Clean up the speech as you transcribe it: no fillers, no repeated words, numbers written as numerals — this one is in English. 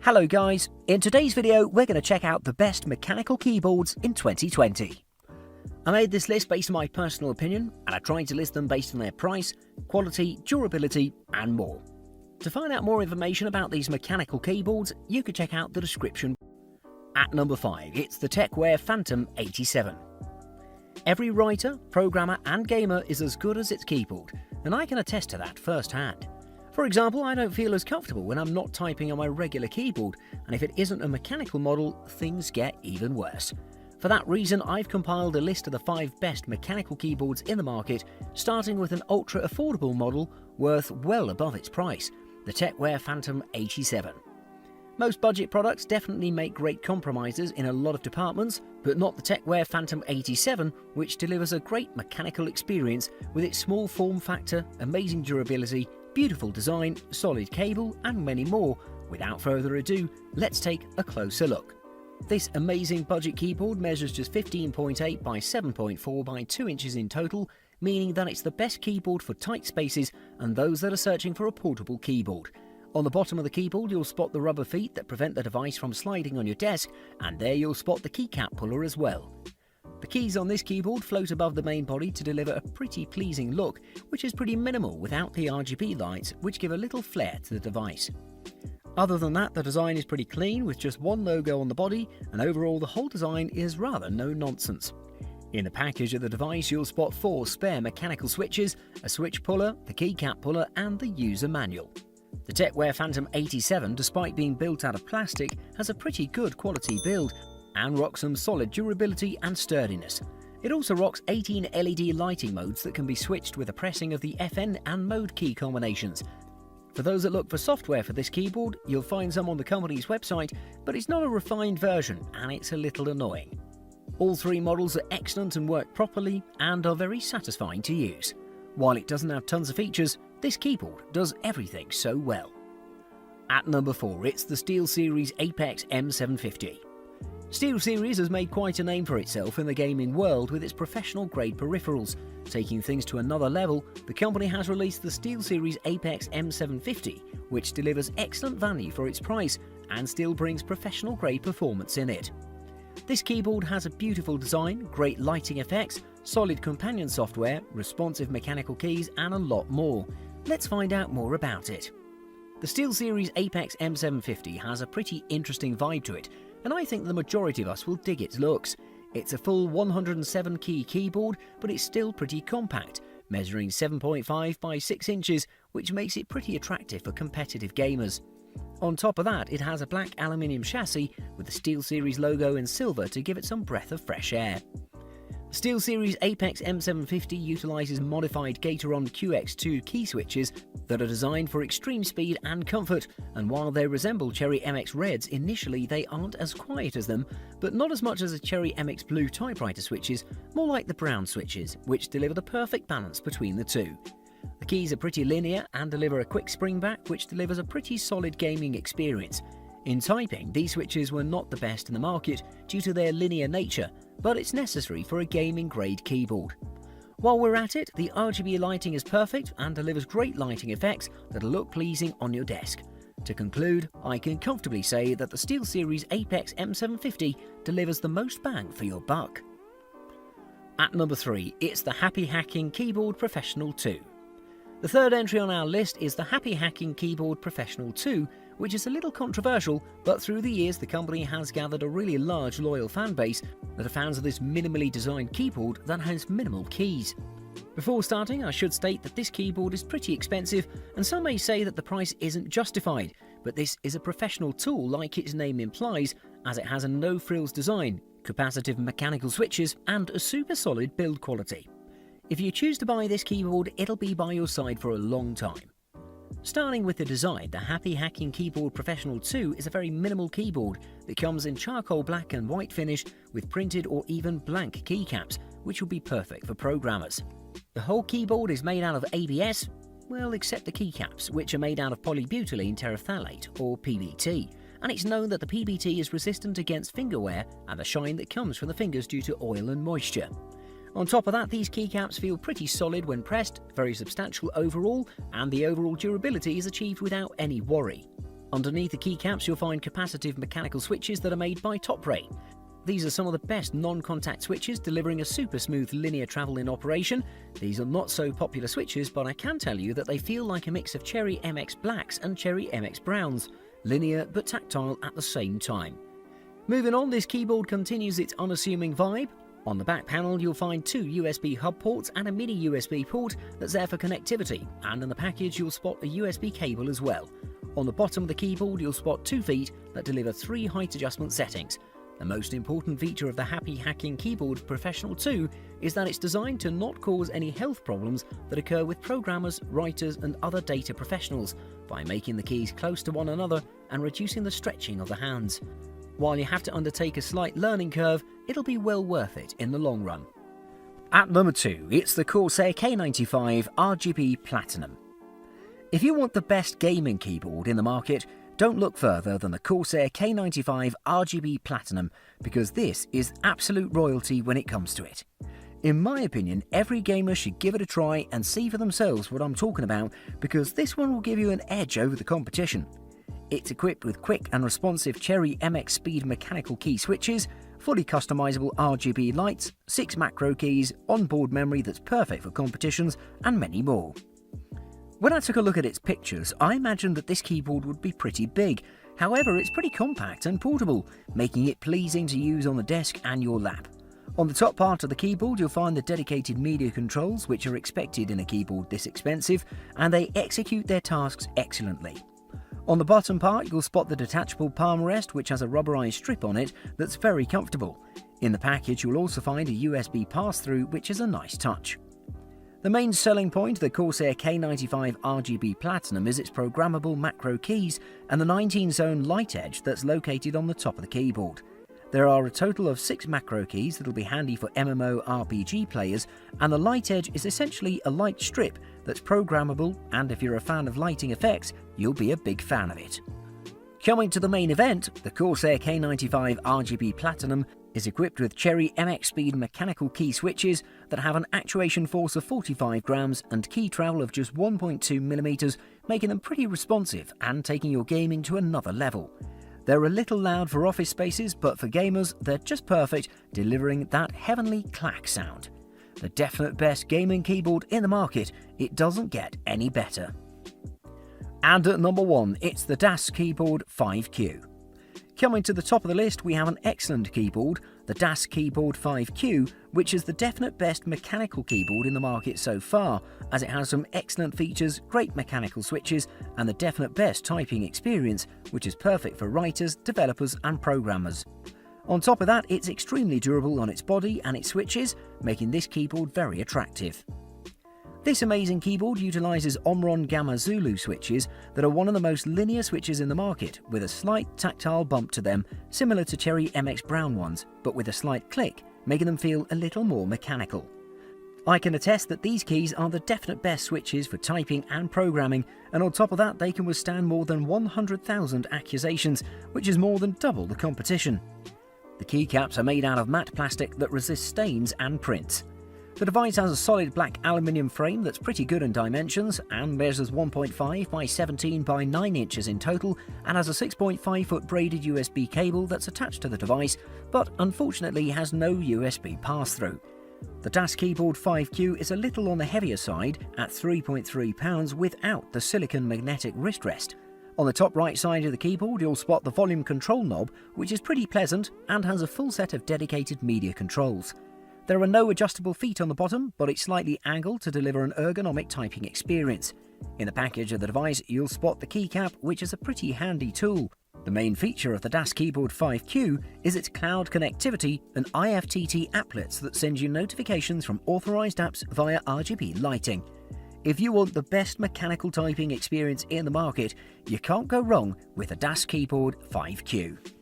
Hello guys, in today's video we're going to check out the best mechanical keyboards in 2020. I made this list based on my personal opinion and I tried to list them based on their price, quality, durability and more. To find out more information about these mechanical keyboards, you can check out the description. At number 5, it's the TechWare Phantom 87. Every writer, programmer and gamer is as good as its keyboard, and I can attest to that firsthand. For example, I don't feel as comfortable when I'm not typing on my regular keyboard, and if it isn't a mechanical model, things get even worse. For that reason, I've compiled a list of the 5 best mechanical keyboards in the market, starting with an ultra-affordable model worth well above its price, the TechWare Phantom 87. Most budget products definitely make great compromises in a lot of departments, but not the TechWare Phantom 87, which delivers a great mechanical experience with its small form factor, amazing durability, beautiful design, solid cable and many more. Without further ado, let's take a closer look. This amazing budget keyboard measures just 15.8 by 7.4 by 2 inches in total, meaning that it's the best keyboard for tight spaces and those that are searching for a portable keyboard. On the bottom of the keyboard you'll spot the rubber feet that prevent the device from sliding on your desk, and there you'll spot the keycap puller as well. The keys on this keyboard float above the main body to deliver a pretty pleasing look, which is pretty minimal without the RGB lights, which give a little flair to the device. Other than that, the design is pretty clean with just one logo on the body, and overall the whole design is rather no nonsense. In the package of the device you'll spot 4 spare mechanical switches, a switch puller, the keycap puller and the user manual. The TechWare Phantom 87, despite being built out of plastic, has a pretty good quality build and rocks some solid durability and sturdiness. It also rocks 18 LED lighting modes that can be switched with the pressing of the FN and mode key combinations. For those that look for software for this keyboard, you'll find some on the company's website, but it's not a refined version and it's a little annoying. All 3 models are excellent and work properly and are very satisfying to use. While it doesn't have tons of features, this keyboard does everything so well. At number 4, it's the SteelSeries Apex M750. SteelSeries has made quite a name for itself in the gaming world with its professional-grade peripherals. Taking things to another level, the company has released the SteelSeries Apex M750, which delivers excellent value for its price and still brings professional-grade performance in it. This keyboard has a beautiful design, great lighting effects, solid companion software, responsive mechanical keys and a lot more. Let's find out more about it. The SteelSeries Apex M750 has a pretty interesting vibe to it, and I think the majority of us will dig its looks. It's a full 107 key keyboard, but it's still pretty compact, measuring 7.5 by 6 inches, which makes it pretty attractive for competitive gamers. On top of that, it has a black aluminium chassis with the SteelSeries logo in silver to give it some breath of fresh air. The SteelSeries Apex M750 utilises modified Gateron QX2 key switches that are designed for extreme speed and comfort, and while they resemble Cherry MX Reds, initially they aren't as quiet as them, but not as much as the Cherry MX Blue typewriter switches, more like the brown switches, which deliver the perfect balance between the two. The keys are pretty linear and deliver a quick spring back, which delivers a pretty solid gaming experience. In typing, these switches were not the best in the market due to their linear nature, but it's necessary for a gaming-grade keyboard. While we're at it, the RGB lighting is perfect and delivers great lighting effects that'll look pleasing on your desk. To conclude, I can comfortably say that the SteelSeries Apex M750 delivers the most bang for your buck. At number 3, it's the Happy Hacking Keyboard Professional 2. The third entry on our list is the Happy Hacking Keyboard Professional 2, which is a little controversial, but through the years the company has gathered a really large loyal fan base that are fans of this minimally designed keyboard that has minimal keys. Before starting, I should state that this keyboard is pretty expensive, and some may say that the price isn't justified, but this is a professional tool like its name implies, as it has a no-frills design, capacitive mechanical switches and a super solid build quality. If you choose to buy this keyboard, it'll be by your side for a long time. Starting with the design, the Happy Hacking Keyboard Professional 2 is a very minimal keyboard that comes in charcoal black and white finish with printed or even blank keycaps, which will be perfect for programmers. The whole keyboard is made out of ABS, well except the keycaps, which are made out of polybutylene terephthalate or PBT, and it's known that the PBT is resistant against finger wear and the shine that comes from the fingers due to oil and moisture. On top of that, these keycaps feel pretty solid when pressed, very substantial overall, and the overall durability is achieved without any worry. Underneath the keycaps you'll find capacitive mechanical switches that are made by Top-Ray. These are some of the best non-contact switches, delivering a super smooth linear travel in operation. These are not so popular switches, but I can tell you that they feel like a mix of Cherry MX Blacks and Cherry MX Browns, linear but tactile at the same time. Moving on, this keyboard continues its unassuming vibe. On the back panel you'll find 2 USB hub ports and a mini USB port that's there for connectivity, and in the package you'll spot a USB cable as well. On the bottom of the keyboard you'll spot 2 feet that deliver 3 height adjustment settings. The most important feature of the Happy Hacking Keyboard Professional 2 is that it's designed to not cause any health problems that occur with programmers, writers and other data professionals by making the keys close to one another and reducing the stretching of the hands. While you have to undertake a slight learning curve, it'll be well worth it in the long run. At number 2, it's the Corsair K95 RGB Platinum. If you want the best gaming keyboard in the market, don't look further than the Corsair K95 RGB Platinum, because this is absolute royalty when it comes to it. In my opinion, every gamer should give it a try and see for themselves what I'm talking about, because this one will give you an edge over the competition. It's equipped with quick and responsive Cherry MX Speed mechanical key switches, fully customizable RGB lights, 6 macro keys, onboard memory that's perfect for competitions, and many more. When I took a look at its pictures, I imagined that this keyboard would be pretty big. However, it's pretty compact and portable, making it pleasing to use on the desk and your lap. On the top part of the keyboard you'll find the dedicated media controls, which are expected in a keyboard this expensive, and they execute their tasks excellently. On the bottom part you'll spot the detachable palm rest, which has a rubberized strip on it that's very comfortable. In the package you'll also find a USB pass-through, which is a nice touch. The main selling point of the Corsair K95 RGB Platinum is its programmable macro keys and the 19-zone light edge that's located on the top of the keyboard. There are a total of 6 macro keys that'll be handy for MMO RPG players, and the light edge is essentially a light strip that's programmable, and if you're a fan of lighting effects, you'll be a big fan of it. Coming to the main event, the Corsair K95 RGB Platinum is equipped with Cherry MX Speed mechanical key switches that have an actuation force of 45 grams and key travel of just 1.2mm, making them pretty responsive and taking your gaming to another level. They're a little loud for office spaces, but for gamers they're just perfect, delivering that heavenly clack sound. The definite best gaming keyboard in the market, it doesn't get any better. And at number 1, it's the DAS Keyboard 5Q. Coming to the top of the list, we have an excellent keyboard, the DAS Keyboard 5Q, which is the definite best mechanical keyboard in the market so far, as it has some excellent features, great mechanical switches, and the definite best typing experience, which is perfect for writers, developers, and programmers. On top of that, it's extremely durable on its body and its switches, making this keyboard very attractive. This amazing keyboard utilises Omron Gamma Zulu switches that are one of the most linear switches in the market, with a slight tactile bump to them, similar to Cherry MX Brown ones, but with a slight click, making them feel a little more mechanical. I can attest that these keys are the definite best switches for typing and programming, and on top of that they can withstand more than 100,000 accusations, which is more than double the competition. The keycaps are made out of matte plastic that resists stains and prints. The device has a solid black aluminium frame that's pretty good in dimensions and measures 1.5 by 17 by 9 inches in total, and has a 6.5 foot braided USB cable that's attached to the device, but unfortunately has no USB pass-through. The DAS Keyboard 5Q is a little on the heavier side at 3.3 pounds without the silicone magnetic wrist rest. On the top right side of the keyboard you'll spot the volume control knob, which is pretty pleasant and has a full set of dedicated media controls. There are no adjustable feet on the bottom, but it's slightly angled to deliver an ergonomic typing experience. In the package of the device you'll spot the keycap, which is a pretty handy tool. The main feature of the DAS Keyboard 5Q is its cloud connectivity and IFTT applets that send you notifications from authorized apps via RGB lighting. If you want the best mechanical typing experience in the market, you can't go wrong with the DAS Keyboard 5Q.